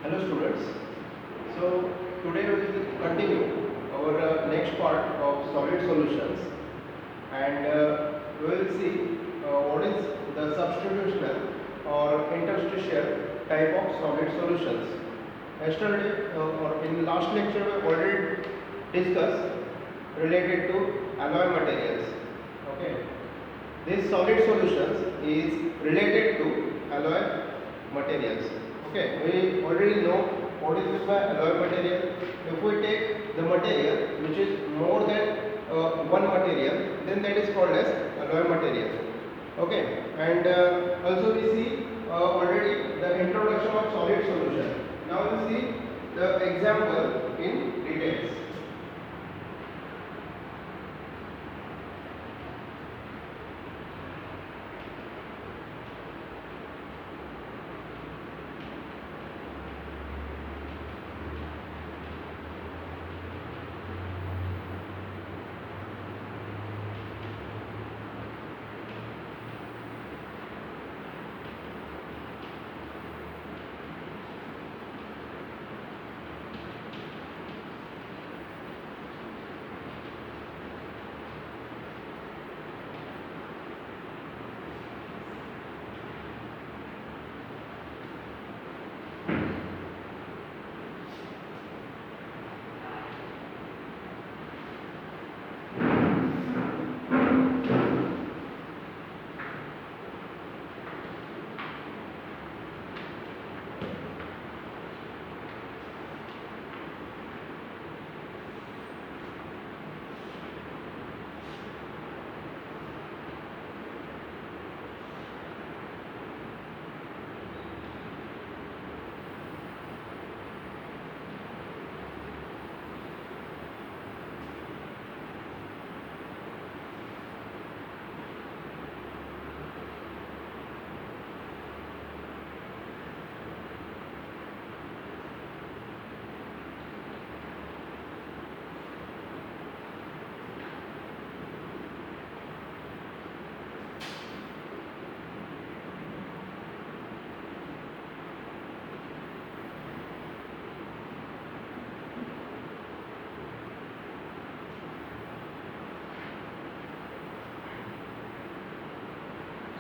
Hello students. So today we will continue our next part of solid solutions, and we will see what is the substitutional or interstitial type of solid solutions. Yesterday or in last lecture we already discussed related to alloy materials. Okay. This solid solutions is related to alloy materials. Okay, we already know what is meant by alloy material. If we take the material which is more than one material, then that is called as alloy material. Okay, and also we see already the introduction of solid solution. Now we see the example in details.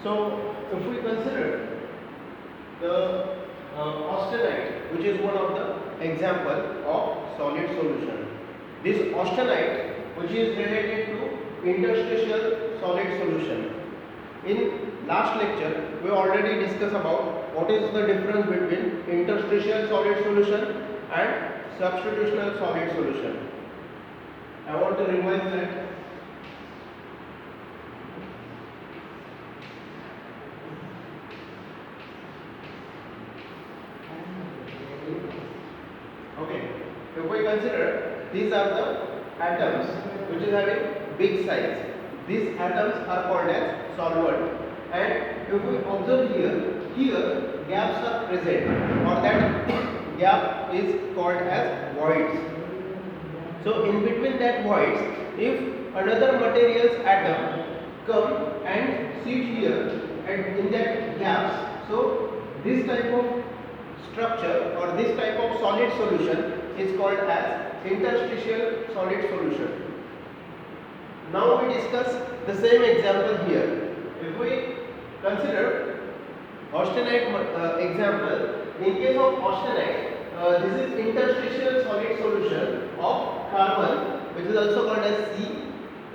So, if we consider the austenite, which is one of the example of solid solution. This austenite, which is related to interstitial solid solution. In last lecture, we already discussed about what is the difference between interstitial solid solution and substitutional solid solution. I want to revise that. Okay, if we consider these are the atoms which is having big size. These atoms are called as solvent, and if we observe here gaps are present, or that gap is called as voids. So in between that voids, if another material's atom come and sit here and in that gaps, so this type of structure or this type of solid solution is called as interstitial solid solution. Now we discuss the same example here. If we consider austenite example, in case of austenite, this is interstitial solid solution of carbon, which is also called as C,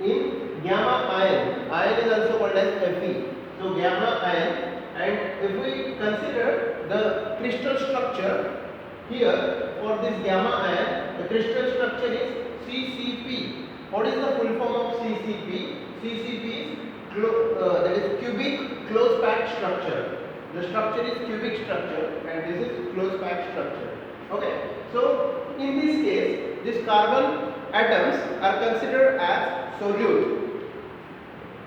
in gamma ion. Ion is also called as Fe. So gamma ion. And if we consider the crystal structure here for this gamma ion, the crystal structure is CCP. What is the full form of CCP? CCP is that is cubic close packed structure. The structure is cubic structure and this is close packed structure. Okay. So in this case, these carbon atoms are considered as solute,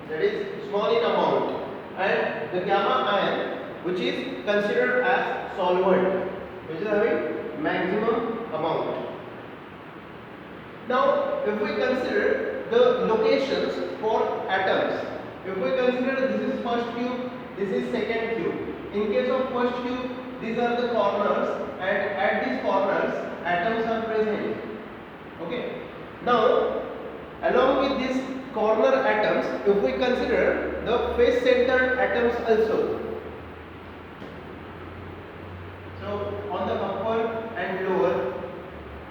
that is small in amount, and the gamma ion, which is considered as solvent, which is having maximum amount. Now, if we consider the locations for atoms, if we consider this is first cube, this is second cube. In case of first cube, these are the corners, and at these corners atoms are present. Okay. Now, along with these corner atoms, if we consider the face centered atoms also, so on the upper and lower,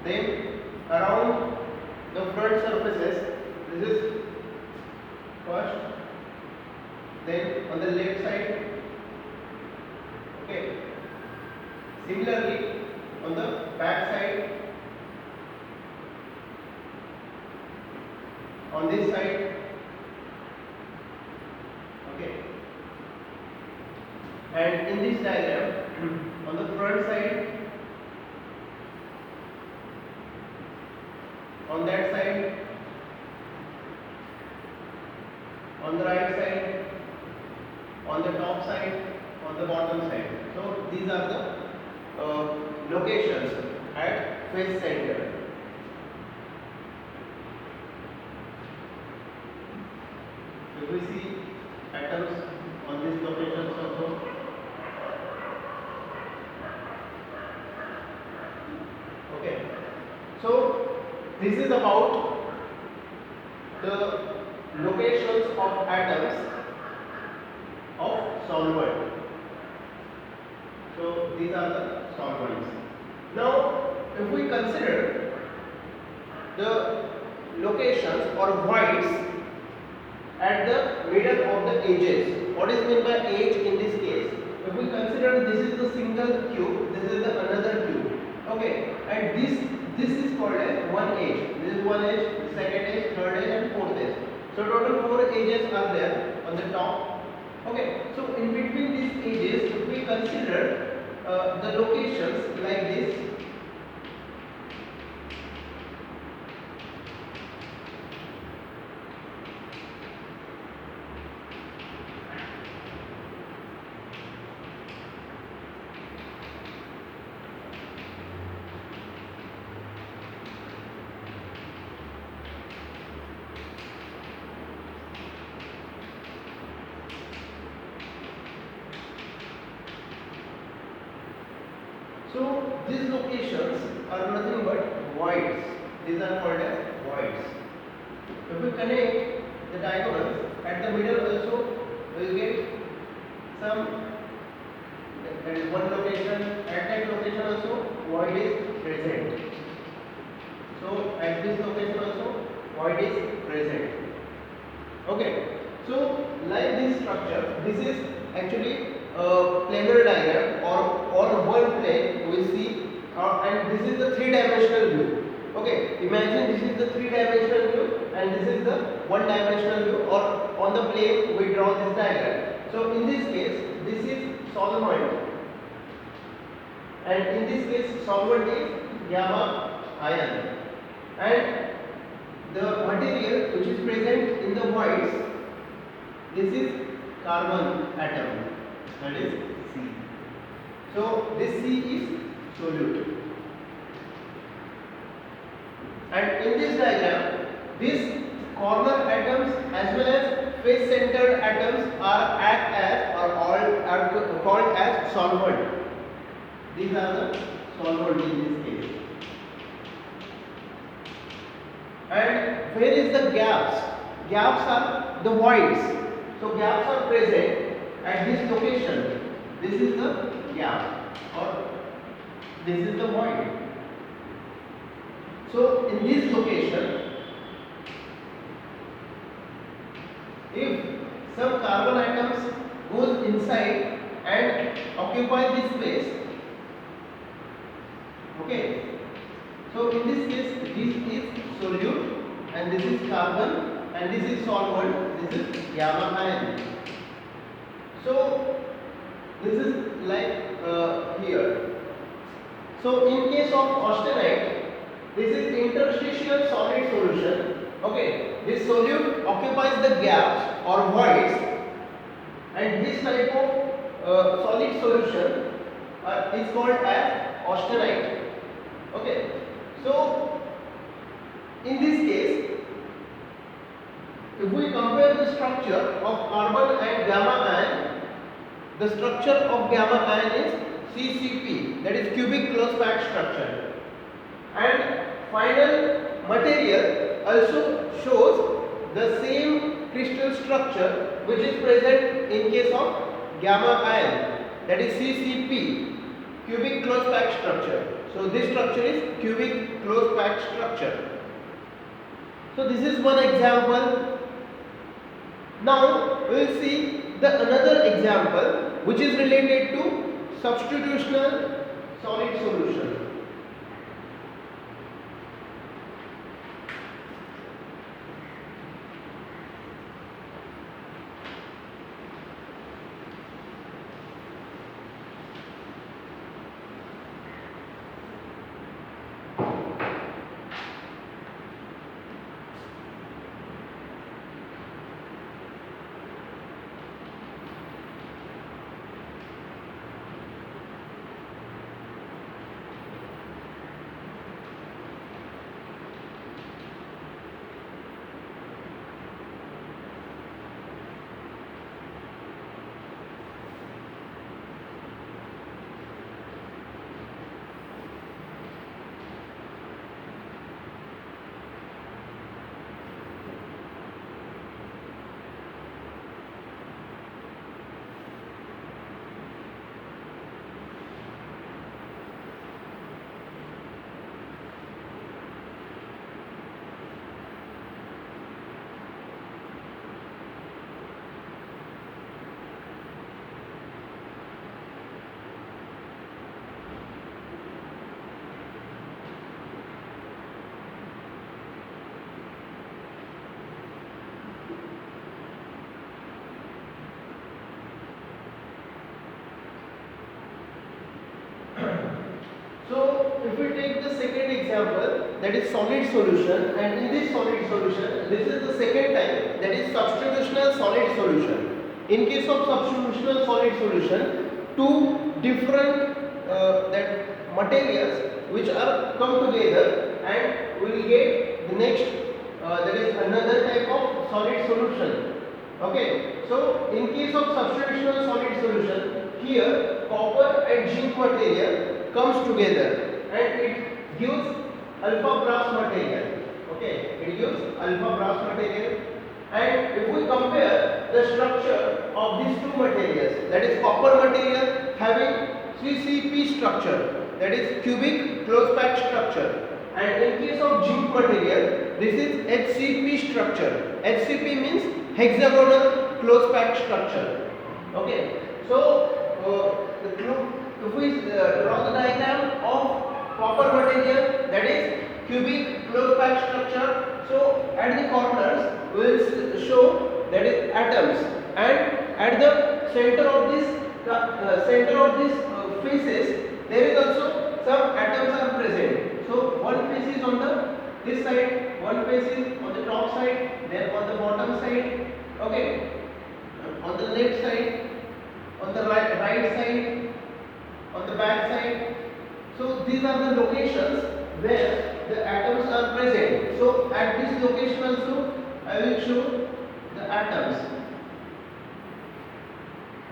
then around the front surfaces, this is first, then on the left side. Okay. Similarly, on the back side, on this side. Okay. And in this diagram, on the front side, on that side, on the right side, on the top side, on the bottom side. So these are the locations at face center. If we see atoms on these locations also. Okay. So this is about the locations of atoms of solvent. So these are the solvents. Now, if we consider the locations or voids at the middle of the edges, what is meant by edge in this case? If we consider this is the single cube, this is the another cube. Okay, and this is called as one edge. This is one edge, second edge, third edge, and fourth edge. So total 4 edges are there on the top. Okay, so in between these edges, if we consider the locations like this, so these locations are nothing but voids. These are called as voids. If we connect the diagonals at the middle also, we will get some, that is one location. At that location also void is present. So at this location also void is present. Okay. So like this structure, this is actually planar diagram, or on one plane we see, and this is the three-dimensional view. Okay, imagine this is the three-dimensional view and this is the one-dimensional view, or on the plane we draw this diagram. So in this case, this is solvent, and in this case solvent is gamma ion, and the material which is present in the voids, this is carbon atom, that is C. So this C is solute. And in this diagram, these corner atoms as well as face centered atoms are act as, or all are called as solvent. These are the solvent in this case. And where is the gaps? Gaps are the voids. So gaps are present at this location. This is the gap, or this is the void. So in this location, if some carbon atoms goes inside and occupy this space, okay, so in this case this is solute and this is carbon and this is solvent, this is gamma ion. So this is like here. So in case of austenite, this is interstitial solid solution. Okay, this solute occupies the gaps or voids, and this type of solid solution is called as austenite. Okay, so in this case, if we compare the structure of carbon and gamma ion, the structure of gamma ion is CCP, that is cubic close packed structure. And final material also shows the same crystal structure which is present in case of gamma ion, that is CCP, cubic close packed structure. So this structure is cubic close packed structure. So this is one example. Now we will see the another example which is related to substitutional solid solution. So if we take the second example, that is solid solution, and in this solid solution, this is the second type, that is substitutional solid solution. In case of substitutional solid solution, two different that materials which are come together and we will get the next that is another type of solid solution. Okay, so in case of substitutional solid solution, here copper and zinc material comes together and it gives alpha brass material. Okay, it gives alpha brass material. And if we compare the structure of these two materials, that is copper material having CCP structure, that is cubic close packed structure, and in case of zinc material, this is HCP structure. HCP means hexagonal close packed structure. Okay, so if we draw the diagram of copper material, that is cubic close packed structure, so at the corners we will show that is atoms, and at the center of this faces there is also some atoms are present. So one face is on the this side, one face is on the top side, then on the bottom side. Okay, on the left side, on the right side, on the back side. So these are the locations where the atoms are present. So at this location also I will show the atoms.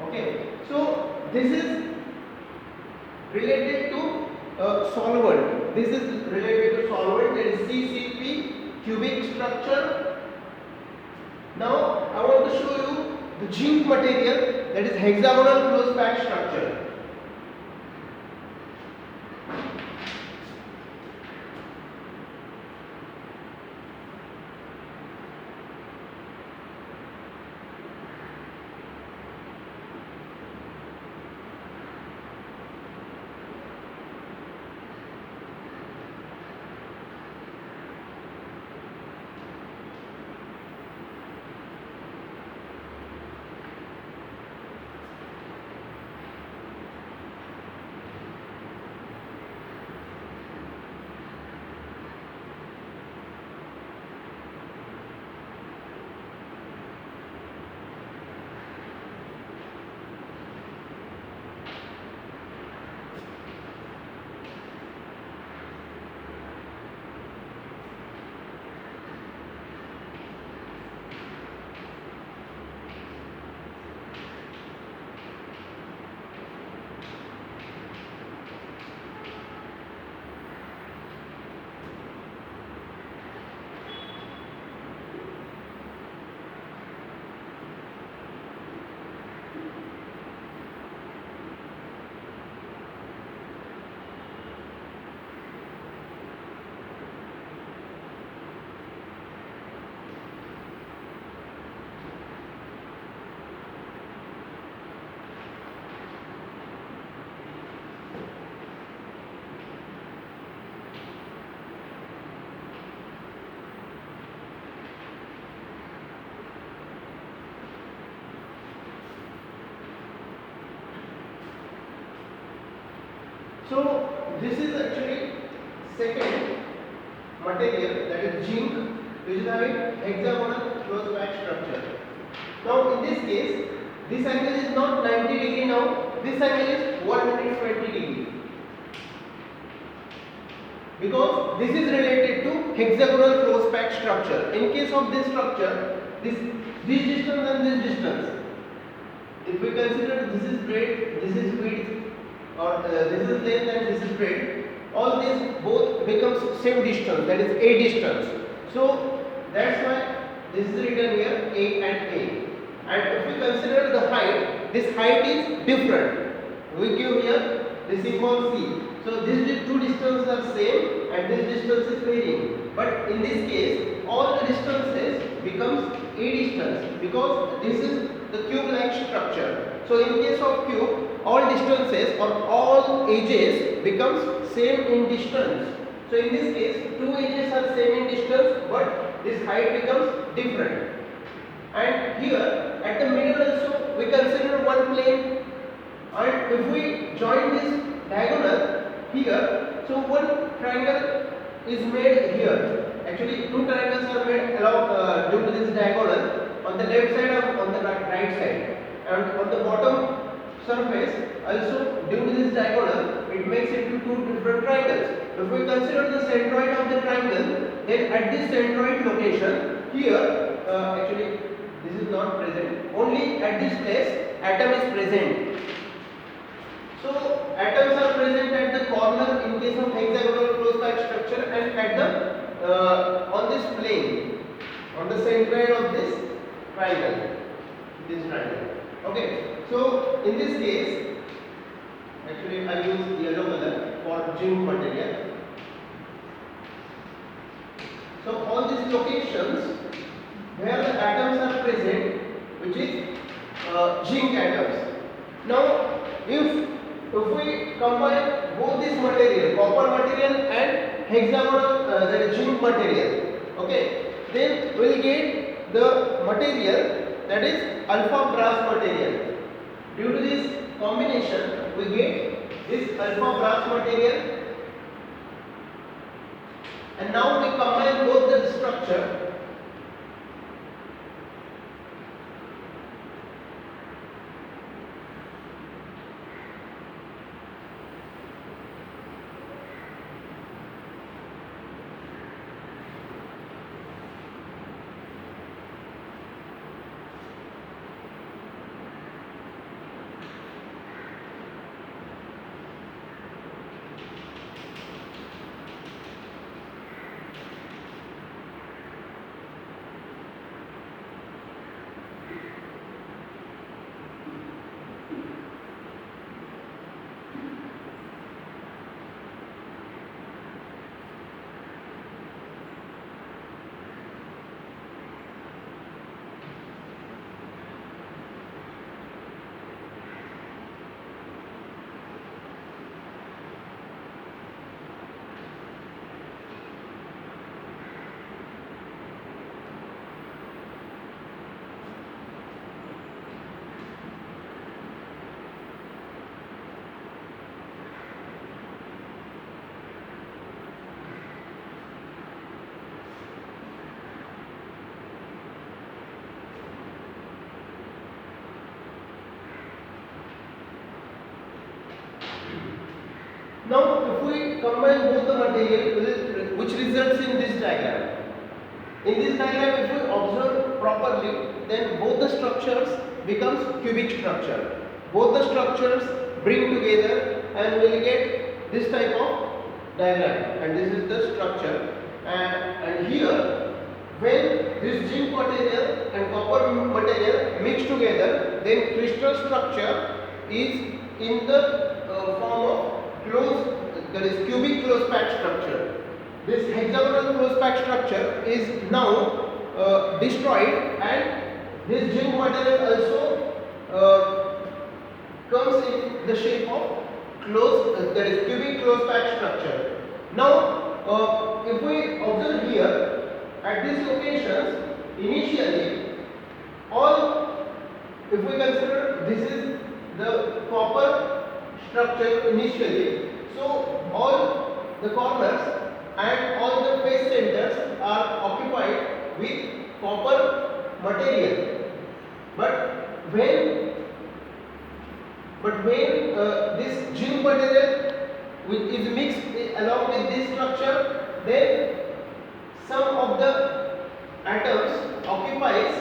Okay, so this is related to solvent. This is related to solvent, that is CCP cubic structure. Now I want to show you the zinc material, that is hexagonal close packed structure. So this is actually second material, that is zinc, which is having hexagonal close pack structure. Now in this case, this angle is not 90 degree now, this angle is 120 degree. Because this is related to hexagonal close pack structure. In case of this structure, this distance and this distance, if we consider this is breadth, this is width, or this is length and this is breadth, all these both becomes same distance, that is a distance. So that's why this is written here a and a. And if we consider the height, this height is different. We give here the symbol c. So these two distances are same and this distance is varying. But in this case, all the distances becomes a distance because this is the cube-like structure. So in case of cube, all distances or all edges becomes same in distance. So in this case, two edges are same in distance, but this height becomes different. And here at the middle also we consider one plane, and if we join this diagonal here, so one triangle is made here. Actually two triangles are made along due to this diagonal on the left side and on the right side, and on the bottom surface also due to this diagonal it makes it into two different triangles. If we consider the centroid of the triangle, then at this centroid location here, actually this is not present, only at this place atom is present. So atoms are present at the corner in case of hexagonal close pack structure, and at the on this plane, on the centroid of this triangle, Okay, so in this case, actually I use yellow color for zinc material. So all these locations where the atoms are present, which is zinc atoms. Now if we combine both this material, copper material and hexagonal that is zinc material, okay, then we will get the material that is alpha brass material. Due to this combination, we get this alpha brass material, and now we combine both the structure. Now if we combine both the material, which results in this diagram. In this diagram, if we observe properly, then both the structures becomes cubic structure. Both the structures bring together and we will get this type of diagram, and this is the structure. And here, when this zinc material and copper material mix together, then crystal structure is in the form of closed, that is cubic close pack structure. This hexagonal close pack structure is now destroyed, and this zinc material also comes in the shape of closed, that is cubic close pack structure. Now if we observe here at these locations, initially all, if we consider this is the copper structure initially, So all the corners and all the face centers are occupied with copper material. But when this zinc material which is mixed along with this structure, then some of the atoms occupies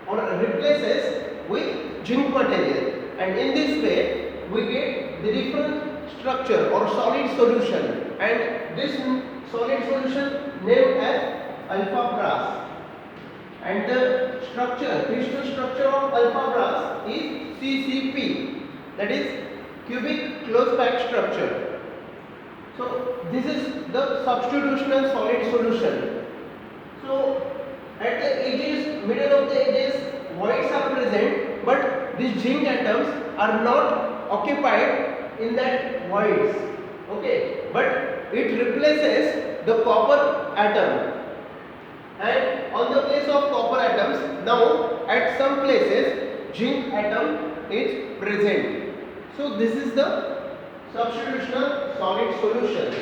or replaces with zinc material, and in this way we get the different structure or solid solution, and this solid solution named as alpha brass, and the crystal structure of alpha brass is CCP, that is cubic close packed structure. So this is the substitutional solid solution. So at the edges, middle of the edges, voids are present, but these zinc atoms are not occupied in that voids. Okay, but it replaces the copper atom. And on the place of copper atoms, now at some places zinc atom is present. So this is the substitutional solid solution.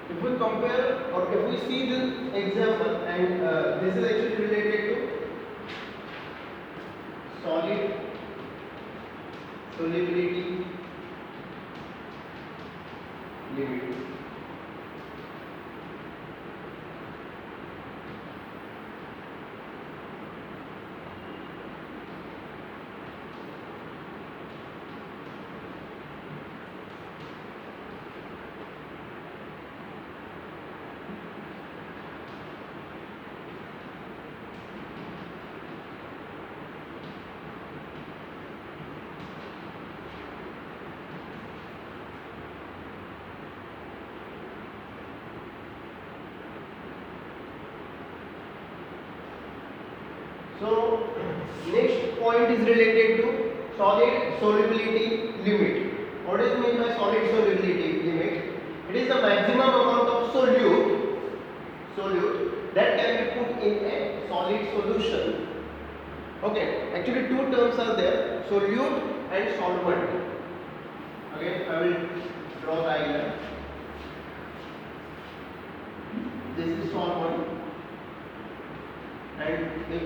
If we compare or if we see this example, and this is actually related to solid solubility limit. So next point is related to solid solubility limit. What is meant by solid solubility limit? It is the maximum amount of solute that can be put in a solid solution. Okay, actually two terms are there, solute and solvent. Okay, I will draw diagram. This is solvent, and if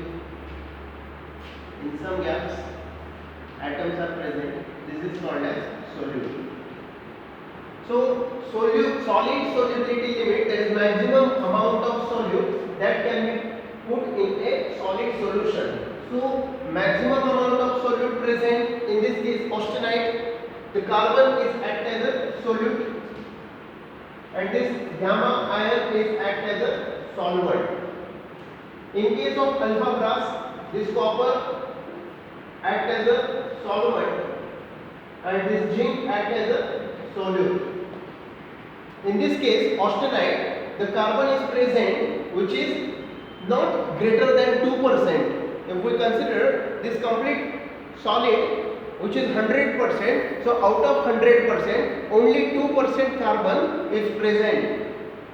in some gaps atoms are present, this is called as solute. So solid solubility limit, there is maximum amount of solute that can be put in a solid solution. So maximum amount of solute present, in this case austenite, the carbon is act as a solute, and this gamma ion is act as a solvent. In case of alpha brass, this copper act as a solvent and this zinc act as a solute. In this case austenite, the carbon is present which is not greater than 2%. If we consider this complete solid which is 100%, so out of 100% only 2% carbon is present.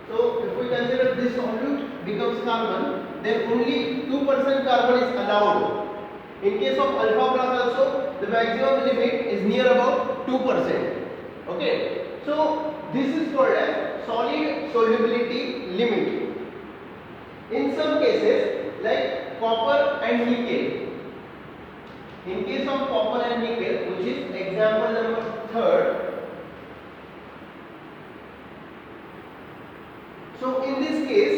So if we consider this solute becomes carbon, then only 2% carbon is allowed In case of alpha brass also, the maximum limit is near about 2%. Okay, so this is called as solid solubility limit. In some cases, like copper and nickel. In case of copper and nickel, which is example number 3rd. So in this case,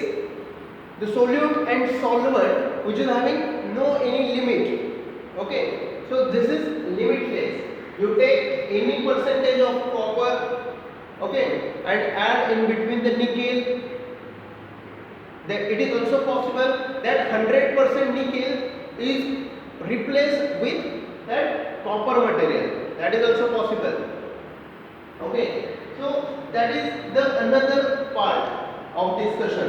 the solute and solvent which is having no any limit. Okay, so this is limitless. You take any percentage of copper, okay, and add in between the nickel. That it is also possible that 100% nickel is replaced with that copper material. That is also possible. Okay, so that is the another part of discussion.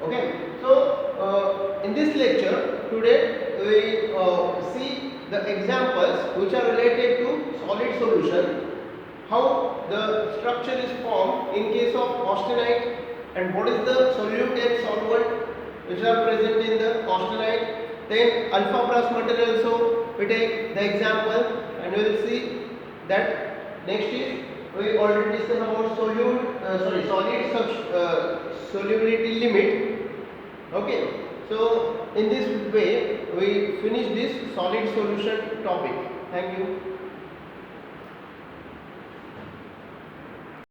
Okay, so in this lecture today we see the examples which are related to solid solution, how the structure is formed in case of austenite, and what is the solute and solvent which are present in the austenite. Then alpha brass material also we take the example, and we will see that. Next is we already discussed about solubility limit. Okay, so in this way we finish this solid solution topic. Thank you.